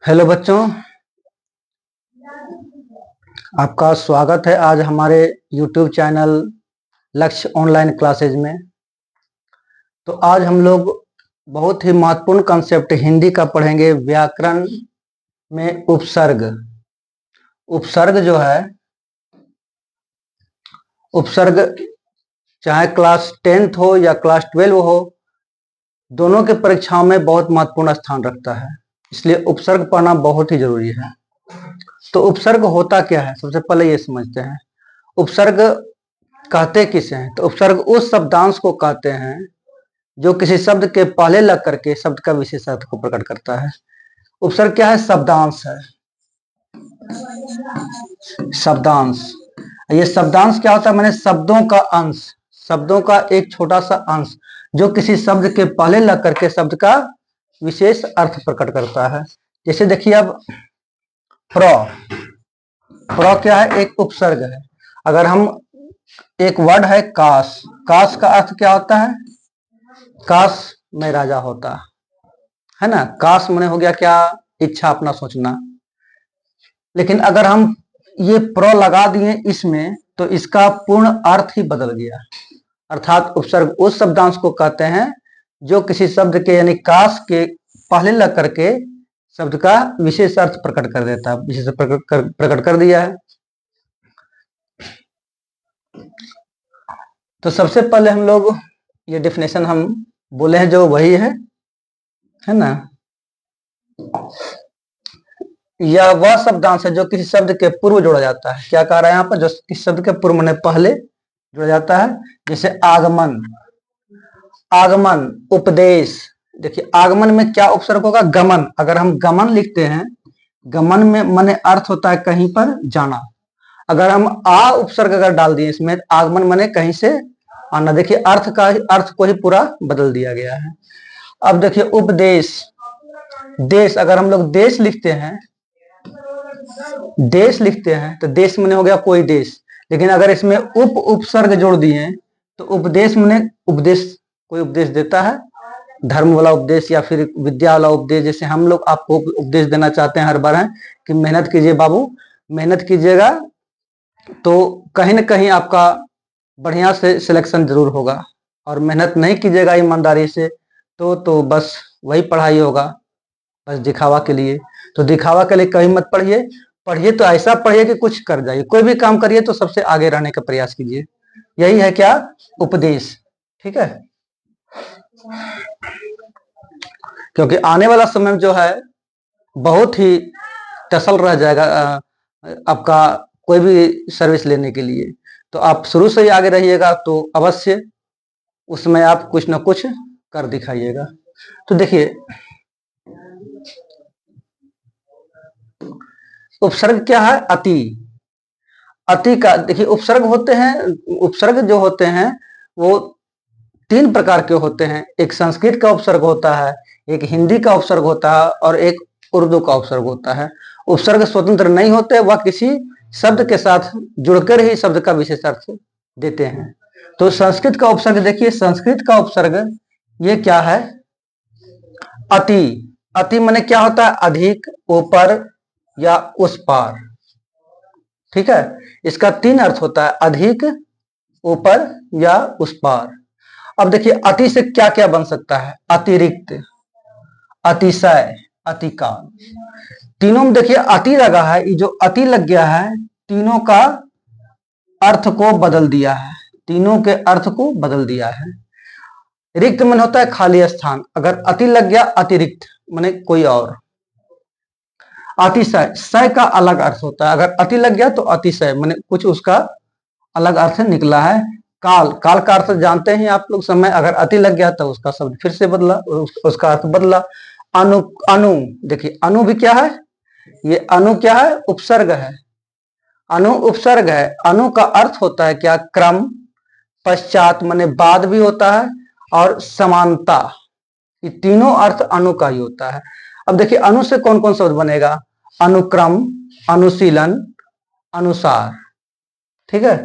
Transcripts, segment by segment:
Hello बच्चों, आपका स्वागत है आज हमारे YouTube चैनल लक्ष्य ऑनलाइन क्लासेज में। तो आज हम लोग बहुत ही महत्वपूर्ण कॉन्सेप्ट हिंदी का पढ़ेंगे। व्याकरण में उपसर्ग। उपसर्ग जो है, उपसर्ग चाहे क्लास 10th हो या क्लास 12 हो, दोनों के परीक्षाओं में बहुत महत्वपूर्ण स्थान रखता है। इसलिए उपसर्ग पढ़ना बहुत ही जरूरी है। तो उपसर्ग होता क्या है, सबसे पहले ये समझते हैं। उपसर्ग कहते किसे हैं? तो उपसर्ग उस शब्दांश को कहते हैं जो किसी शब्द के पहले लग करके शब्द का विशेष अर्थ को प्रकट करता है। उपसर्ग क्या है? शब्दांश है। शब्दांश, ये शब्दांश क्या होता है? मैंने शब्दों का अंश, शब्दों का एक छोटा सा अंश जो किसी शब्द के पहले लग करके शब्द का विशेष अर्थ प्रकट करता है। जैसे देखिए, अब प्र, प्र क्या है? एक उपसर्ग है। अगर हम एक वर्ड है काश, काश का अर्थ क्या होता है? काश में राजा होता है ना। काश मने हो गया क्या? इच्छा, अपना सोचना। लेकिन अगर हम ये प्र लगा दिए इसमें तो इसका पूर्ण अर्थ ही बदल गया। अर्थात उपसर्ग उस शब्दांश को कहते हैं जो किसी शब्द के यानी काश के पहले लग करके शब्द का विशेष अर्थ प्रकट कर देता है, विशेष प्रकट कर दिया है। तो सबसे पहले हम लोग ये डेफिनेशन हम बोले हैं जो वही है ना। यह वह शब्दांश है जो किसी शब्द के पूर्व जोड़ा जाता है। क्या कह रहा है यहाँ पर? जो किसी शब्द के पूर्व माने पहले जोड़ा जाता है। जैसे आगमन, आगमन, उपदेश। देखिए आगमन में क्या उपसर्ग होगा? गमन। अगर हम गमन लिखते हैं, गमन में माने अर्थ होता है कहीं पर जाना। अगर हम आ उपसर्ग अगर डाल दिए इसमें, आगमन माने कहीं से आना। देखिए अर्थ को ही पूरा बदल दिया गया है। अब देखिए उपदेश, देश। अगर हम लोग देश लिखते हैं, देश लिखते हैं तो देश माने हो गया कोई देश। लेकिन अगर इसमें उपसर्ग जोड़ दिए तो उपदेश माने उपदेश, कोई उपदेश देता है, धर्म वाला उपदेश या फिर विद्या वाला उपदेश। जैसे हम लोग आपको उपदेश देना चाहते हैं हर बार है कि मेहनत कीजिए बाबू, मेहनत कीजिएगा तो कहीं ना कहीं आपका बढ़िया से सिलेक्शन जरूर होगा। और मेहनत नहीं कीजिएगा ईमानदारी से तो बस वही पढ़ाई होगा, बस दिखावा के लिए। तो दिखावा के लिए कहीं मत पढ़िए, पढ़िए तो ऐसा पढ़िए कि कुछ कर जाइए। कोई भी काम करिए तो सबसे आगे रहने का प्रयास कीजिए। यही है क्या? उपदेश। ठीक है, क्योंकि आने वाला समय जो है बहुत ही टसल रह जाएगा आपका कोई भी सर्विस लेने के लिए। तो आप शुरू से ही आगे रहिएगा तो अवश्य उसमें आप कुछ ना कुछ कर दिखाइएगा। तो देखिए उपसर्ग क्या है? अति, अति का देखिए उपसर्ग होते हैं, उपसर्ग जो होते हैं वो 3 प्रकार के होते हैं। एक संस्कृत का उपसर्ग होता है, एक हिंदी का उपसर्ग होता है और एक उर्दू का उपसर्ग होता है। उपसर्ग स्वतंत्र नहीं होते, वह किसी शब्द के साथ जुड़कर ही शब्द का विशेष अर्थ देते हैं। तो संस्कृत का उपसर्ग देखिए, संस्कृत का उपसर्ग ये क्या है? अति। अति माने क्या होता है? अधिक, ऊपर या उस पार। ठीक है, इसका 3 अर्थ होता है, अधिक, ऊपर या उस पार। अब देखिए अति से क्या क्या बन सकता है? अतिरिक्त, अतिशय, अतिकाल। तीनों में देखिए अति लगा है, ये जो अति लग गया है तीनों का अर्थ को बदल दिया है, तीनों के अर्थ को बदल दिया है। रिक्त मन होता है खाली स्थान, अगर अति लग गया अतिरिक्त माने कोई और। अतिशय, शय का अलग अर्थ होता है, अगर अति लग गया तो अतिशय माने कुछ उसका अलग अर्थ निकला है। काल, काल का अर्थ जानते हैं आप लोग, समय। अगर अति लग गया तो उसका शब्द फिर से बदला, उसका अर्थ बदला। अनु, अनु देखिए अनु भी क्या है? ये अनु क्या है? उपसर्ग है। अनु उपसर्ग है। अनु का अर्थ होता है क्या? क्रम, पश्चात माने बाद भी होता है, और समानता। ये तीनों अर्थ अनु का ही होता है। अब देखिए अनु से कौन कौन शब्द बनेगा? अनुक्रम, अनुशीलन, अनुसार। ठीक है,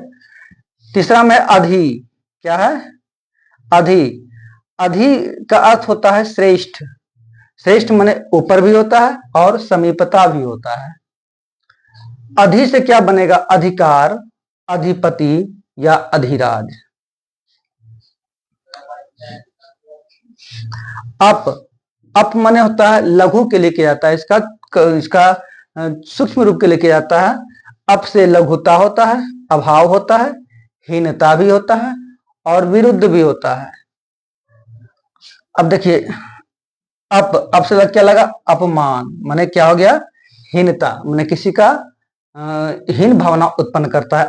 तीसरा में अधि। क्या है? अधि, अधि का अर्थ होता है श्रेष्ठ। श्रेष्ठ माने ऊपर भी होता है और समीपता भी होता है। अधि से क्या बनेगा? अधिकार, अधिपति या अधिराज। अप, अप माने होता है लघु के लेके जाता है, इसका सूक्ष्म रूप के लेके जाता है। अप से लघुता होता है, अभाव होता है, हीनता भी होता है और विरुद्ध भी होता है। अब देखिए अप से क्या लगा? अपमान माने क्या हो गया? हीनता माने किसी का हीन भावना उत्पन्न करता है,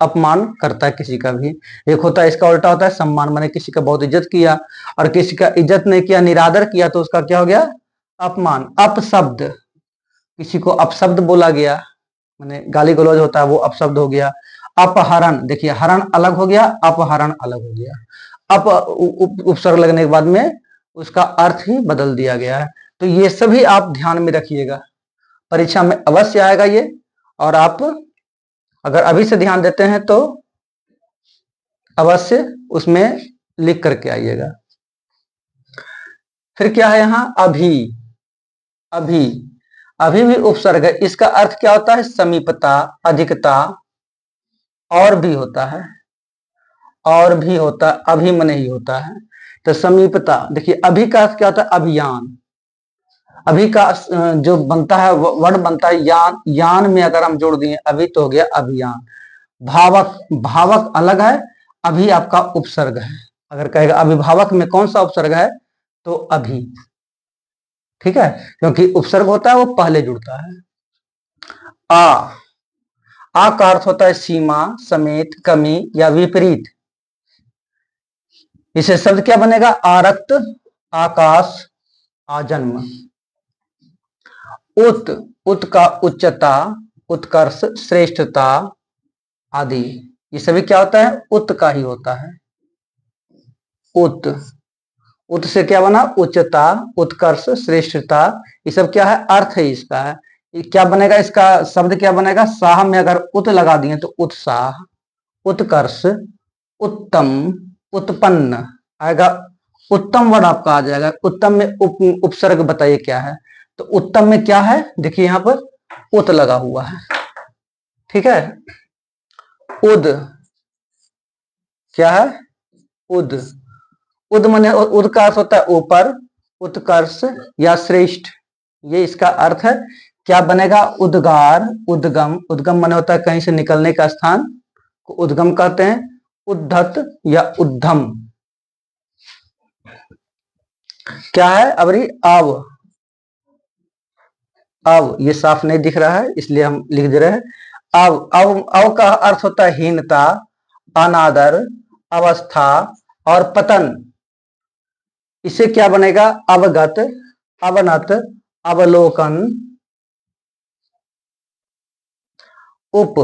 अपमान करता है किसी का भी। एक होता है इसका उल्टा होता है सम्मान, माने किसी का बहुत इज्जत किया और किसी का इज्जत नहीं किया, निरादर किया तो उसका क्या हो गया? अपमान। अपशब्द, किसी को अपशब्द बोला गया माने गाली गलौज होता है, वो अपशब्द हो गया। अपहरण, देखिए हरण अलग हो गया, अपहरण अलग हो गया। उपसर्ग लगने के बाद में उसका अर्थ ही बदल दिया गया है। तो ये सभी आप ध्यान में रखिएगा, परीक्षा में अवश्य आएगा ये, और आप अगर अभी से ध्यान देते हैं तो अवश्य उसमें लिख करके आइएगा। फिर क्या है यहाँ? अभी, अभी, अभी भी उपसर्ग है। इसका अर्थ क्या होता है? समीपता, अधिकता, और भी होता है, और भी होता है, अभी में नहीं होता है। तो समीपता, देखिए अभी का अर्थ क्या होता है? अभियान। अभी का जो बनता है वर्ड बनता है यान, यान में अगर हम जोड़ दिए अभी तो हो गया अभियान। भावक, भावक अलग है, अभी आपका उपसर्ग है। अगर कहेगा अभिभावक में कौन सा उपसर्ग है? तो अभी, ठीक है, क्योंकि उपसर्ग होता है वो पहले जुड़ता है। आ का अर्थ होता है सीमा, समेत, कमी या विपरीत। इसे शब्द क्या बनेगा? आरक्त, आकाश, आजन्म। उत, उत का उच्चता, उत्कर्ष, श्रेष्ठता आदि, ये सभी क्या होता है? उत का ही होता है। उत, उत से क्या बना? उच्चता, उत्कर्ष, श्रेष्ठता, ये सब क्या है? अर्थ है इसका है। ये क्या बनेगा? इसका शब्द क्या बनेगा? साह में अगर उत लगा दिए तो उत्साह, उत्कर्ष, उत्तम, उत्पन्न आएगा। उत्तम वर्ड आपका आ जाएगा। उत्तम में उपसर्ग बताइए क्या है? तो उत्तम में क्या है? देखिए यहां पर उत लगा हुआ है, ठीक है। उद, क्या है? उद, उद माने, उद का अर्थ होता है ऊपर, उत्कर्ष या श्रेष्ठ, ये इसका अर्थ है। क्या बनेगा? उद्गार, उद्गम, उद्गम माने होता है कहीं से निकलने का स्थान को उद्गम कहते हैं। उद्धत या उद्धम, क्या है? अबरी आव, अव, ये साफ नहीं दिख रहा है इसलिए हम लिख दे रहे हैं। अव, अव का अर्थ होता है हीनता, अनादर, अवस्था और पतन। इससे क्या बनेगा? अवगत, अवनत, अवलोकन, उप,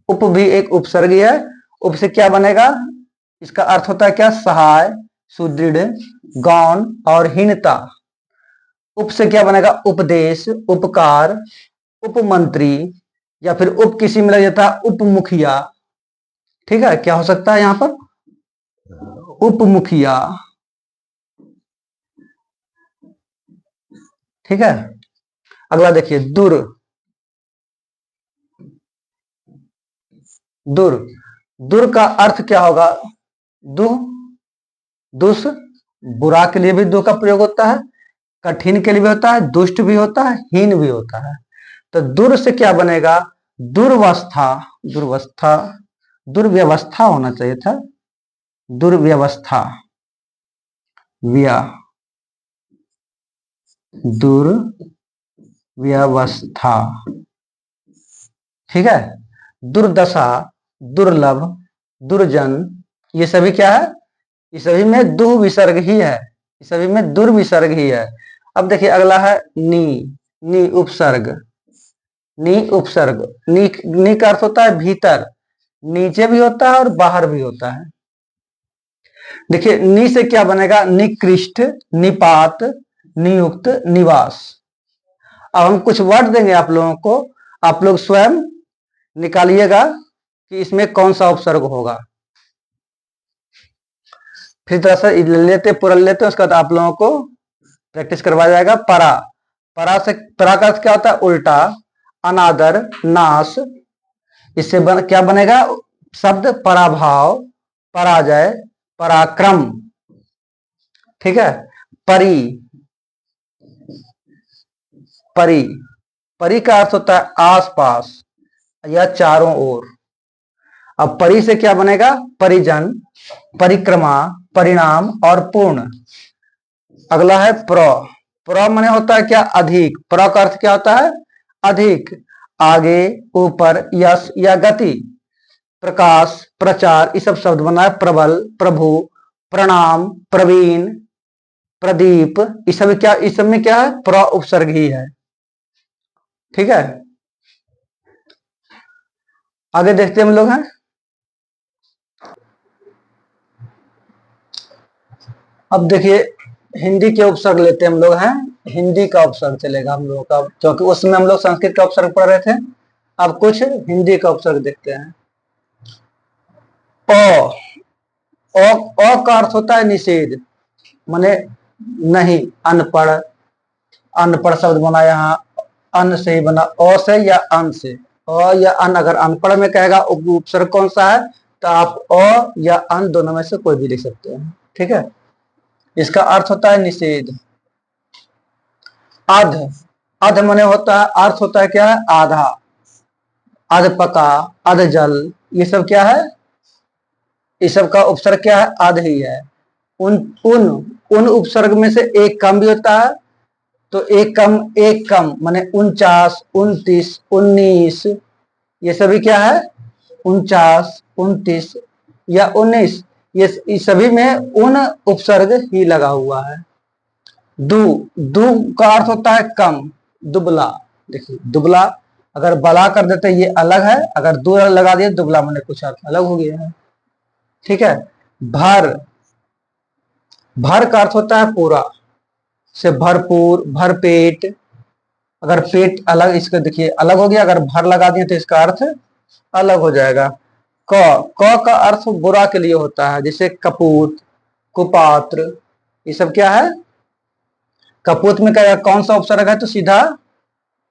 उप भी एक उपसर्ग है। उप से क्या बनेगा? इसका अर्थ होता है क्या? सहाय, सुदृढ़, गौण और हीनता। उप से क्या बनेगा? उपदेश, उपकार, उपमंत्री, या फिर उप किसी में लग जाता है उप मुखिया, ठीक है। क्या हो सकता है यहां पर? उप मुखिया, ठीक है। अगला देखिए दुर, दुर, दुर का अर्थ क्या होगा? दु, दुष, बुरा के लिए भी दु का प्रयोग होता है, कठिन के लिए भी होता है, दुष्ट भी होता है, हीन भी होता है। तो दुर से क्या बनेगा? दुर्वस्था, दुर्वस्था, दुर्व्यवस्था होना चाहिए था, दुर्व्यवस्था, व्या, दुर्व्यवस्था, ठीक है। दुर्दशा, दुर्लभ, दुर्जन, ये सभी क्या है? ये सभी में दु विसर्ग ही है, ये सभी में दुर्विसर्ग ही है। अब देखिए अगला है नी, नी उपसर्ग, नी उपसर्ग, नी का अर्थ होता है भीतर, नीचे भी होता है और बाहर भी होता है। देखिए नी से क्या बनेगा? निकृष्ट, निपात, नियुक्त, निवास। अब हम कुछ वर्ड देंगे आप लोगों को, आप लोग स्वयं निकालिएगा कि इसमें कौन सा उपसर्ग होगा। फिर तरह से लेते पूरा लेते हैं, उसके बाद आप लोगों को प्रैक्टिस करवाया जाएगा। परा, परा का अर्थ क्या होता है? उल्टा, अनादर, नाश। इससे क्या बनेगा शब्द? पराभाव, पराजय, पराक्रम। ठीक है। परी, परी, परी का अर्थ होता है आसपास या चारों ओर। अब परी से क्या बनेगा? परिजन, परिक्रमा, परिणाम और पूर्ण। अगला है प्र। प्र माने होता है क्या? अधिक। प्र का अर्थ क्या होता है? अधिक, आगे, ऊपर, यश या गति। प्रकाश, प्रचार, ये सब शब्द बना है। प्रबल, प्रभु, प्रणाम, प्रवीण, प्रदीप, इस सब क्या, इस सब में क्या है? प्र उपसर्ग ही है। ठीक है, आगे देखते हम लोग हैं। अब देखिए हिंदी के उपसर्ग लेते हम लोग हैं। हिंदी का उपसर्ग चलेगा हम लोगों का, क्योंकि उसमें हम लोग संस्कृत का उपसर्ग पढ़ रहे थे। अब कुछ हिंदी का उपसर्ग देखते हैं। अ, अ का अर्थ होता है निषेध, माने नहीं, अनपढ़। अनपढ़ शब्द बना यहाँ, अन से ही बना, अ से या अन से। अ या अन, अगर अनपढ़ में कहेगा उपसर्ग कौन सा है, तो आप अ या अन दोनों में से कोई भी लिख सकते हैं। ठीक है, इसका अर्थ होता है निषेध। अध, अध मने होता है, अर्थ होता है क्या है? आधा, अध पका, अध जल, ये सब क्या है? इस सब का उपसर्ग क्या है? अध ही है। उन उन उन उपसर्ग में से एक कम भी होता है, तो एक कम माने 49, 29, 19, ये सभी क्या है? 49, 29 या 19, ये सभी में उन उपसर्ग ही लगा हुआ है। दु, दु का अर्थ होता है कम, दुबला। देखिए दुबला, अगर बला कर देते ये अलग है, अगर दो लगा दिए दुबला मैंने कुछ अर्थ अलग हो गया है। ठीक है। भर, भर का अर्थ होता है पूरा, से भरपूर, भरपेट। अगर पेट अलग, इसका देखिए अलग हो गया, अगर भर लगा दिए तो इसका अर्थ अलग हो जाएगा। क का अर्थ बुरा के लिए होता है, जैसे कपूत, कुपात्र, ये सब क्या है? कपूत में क्या कौन सा उपसर्ग है? तो सीधा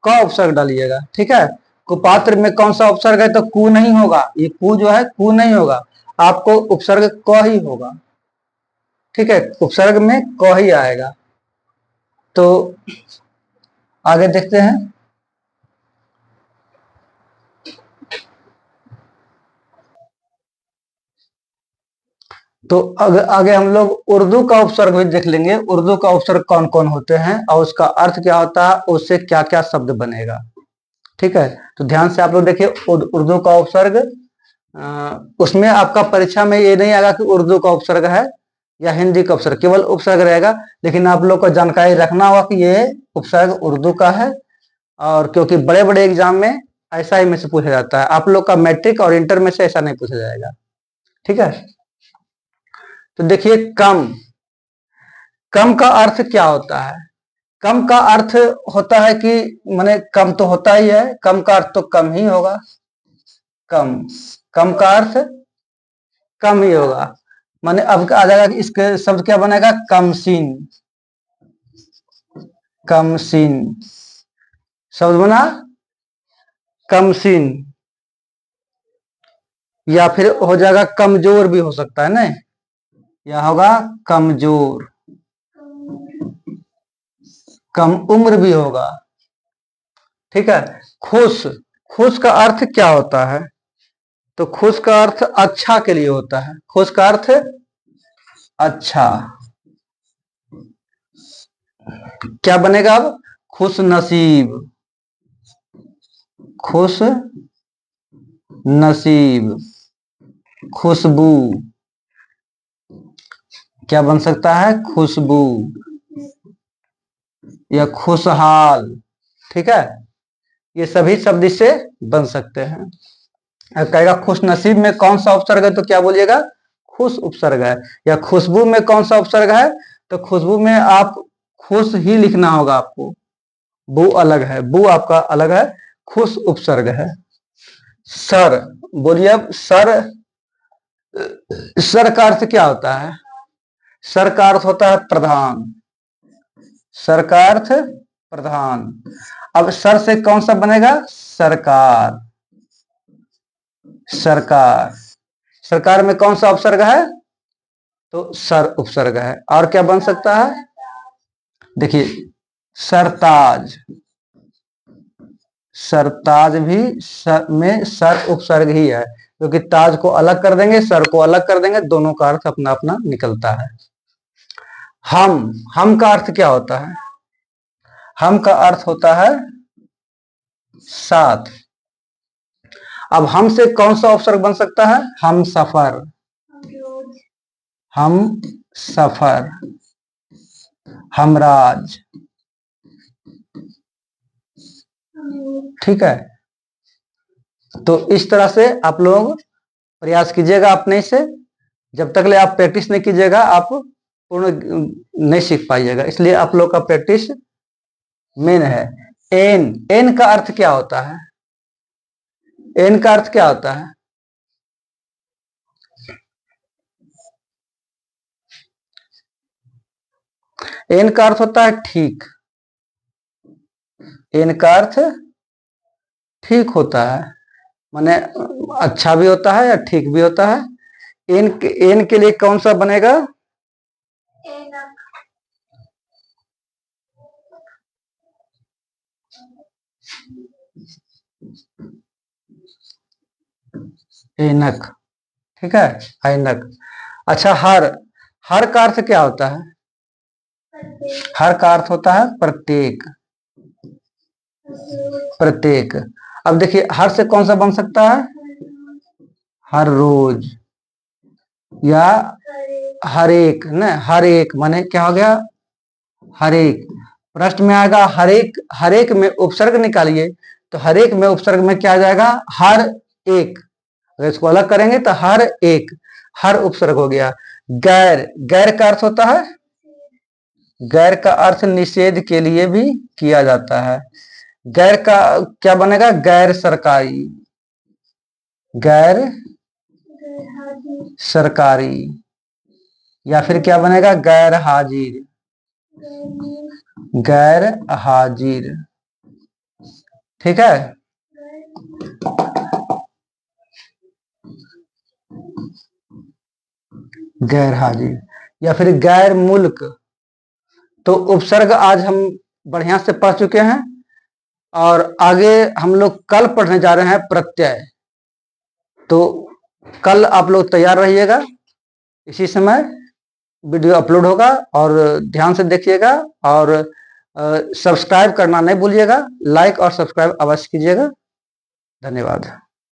क उपसर्ग डालिएगा। ठीक है। कुपात्र में कौन सा उपसर्ग है? तो कु नहीं होगा, ये कु जो है कु नहीं होगा, आपको उपसर्ग क ही होगा। ठीक है, उपसर्ग में क ही आएगा। तो आगे देखते हैं। तो आगे हम लोग उर्दू का उपसर्ग भी देख लेंगे। उर्दू का उपसर्ग कौन कौन होते हैं और उसका अर्थ क्या होता है, उससे क्या क्या शब्द बनेगा। ठीक है, तो ध्यान से आप लोग देखिए उर्दू का उपसर्ग। उसमें आपका परीक्षा में ये नहीं आएगा कि उर्दू का उपसर्ग है या हिंदी का उपसर्ग, केवल उपसर्ग रहेगा। लेकिन आप लोग को जानकारी रखना होगा कि ये उपसर्ग उर्दू का है, और क्योंकि बड़े बड़े एग्जाम में ऐसा ही में से पूछा जाता है। आप लोग का मैट्रिक और इंटर में से ऐसा नहीं पूछा जाएगा। ठीक है, तो देखिए कम, कम का अर्थ क्या होता है? कम का अर्थ होता है कि माने कम तो होता ही है, कम का अर्थ तो कम ही होगा। कम, कम का अर्थ कम ही होगा। माने अब आ जाएगा कि इसके शब्द क्या बनेगा? कमसीन, कमसीन शब्द बना, कमसीन। या फिर हो जाएगा कमजोर भी हो सकता है ना, या होगा कमजोर। कम उम्र भी होगा। ठीक है। खुश, खुश का अर्थ क्या होता है? तो खुश का अर्थ अच्छा के लिए होता है। खुश का अर्थ अच्छा, क्या बनेगा अब? खुश नसीब, खुश नसीब। खुशबू, क्या बन सकता है? खुशबू या खुशहाल। ठीक है, ये सभी शब्द इससे बन सकते हैं। अब कहेगा खुश नसीब में कौन सा उपसर्ग है, तो क्या बोलिएगा? खुश उपसर्ग है। या खुशबू में कौन सा उपसर्ग है, तो खुशबू में आप खुश ही लिखना होगा आपको, बू अलग है, बू आपका अलग है, खुश उपसर्ग है। सर, बोलिए अब सर, सर का अर्थ क्या होता है? सर का अर्थ होता है प्रधान, सर का अर्थ प्रधान। अब सर से कौन सा बनेगा? सरकार, सरकार। सरकार में कौन सा उपसर्ग है? तो सर उपसर्ग है। और क्या बन सकता है? देखिए, सरताज, सरताज भी सर में सर उपसर्ग ही है, क्योंकि ताज को अलग कर देंगे, सर को अलग कर देंगे, दोनों का अर्थ अपना अपना निकलता है। हम का अर्थ क्या होता है? हम का अर्थ होता है साथ। अब हम से कौन सा उपसर्ग बन सकता है? हम सफर, हम सफर, हमराज। ठीक है, तो इस तरह से आप लोग प्रयास कीजिएगा अपने से। जब तक ले आप प्रैक्टिस नहीं कीजिएगा आप पूर्ण नहीं सीख पाइएगा, इसलिए आप लोग का प्रैक्टिस मेन है। एन, एन का अर्थ क्या होता है? एन का अर्थ क्या होता है? एन का अर्थ होता है ठीक, एन का अर्थ ठीक होता है, माने अच्छा भी होता है या ठीक भी होता है। एन के लिए कौन सा बनेगा? एनक, ठीक है, ऐनक। अच्छा, हर का अर्थ क्या होता है? हर का अर्थ होता है प्रत्येक, प्रत्येक। अब देखिए, हर से कौन सा बन सकता है? हर रोज या हर एक, न हर एक माने क्या हो गया? हर एक। प्रश्न में आएगा हर एक में उपसर्ग निकालिए, तो हर एक में उपसर्ग में क्या आ जाएगा? हर एक। अगर इसको अलग करेंगे तो हर एक, हर उपसर्ग हो गया। गैर, गैर का अर्थ होता है, गैर का अर्थ निषेध के लिए भी किया जाता है। गैर का क्या बनेगा? गैर सरकारी, गैर सरकारी। या फिर क्या बनेगा? गैर हाजिर, गैर हाजिर। ठीक है, गैर हाजिर। या फिर गैर मुल्क। तो उपसर्ग आज हम बढ़िया से पढ़ चुके हैं, और आगे हम लोग कल पढ़ने जा रहे हैं प्रत्यय। तो कल आप लोग तैयार रहिएगा, इसी समय वीडियो अपलोड होगा, और ध्यान से देखिएगा, और सब्सक्राइब करना नहीं भूलिएगा। लाइक और सब्सक्राइब अवश्य कीजिएगा। धन्यवाद।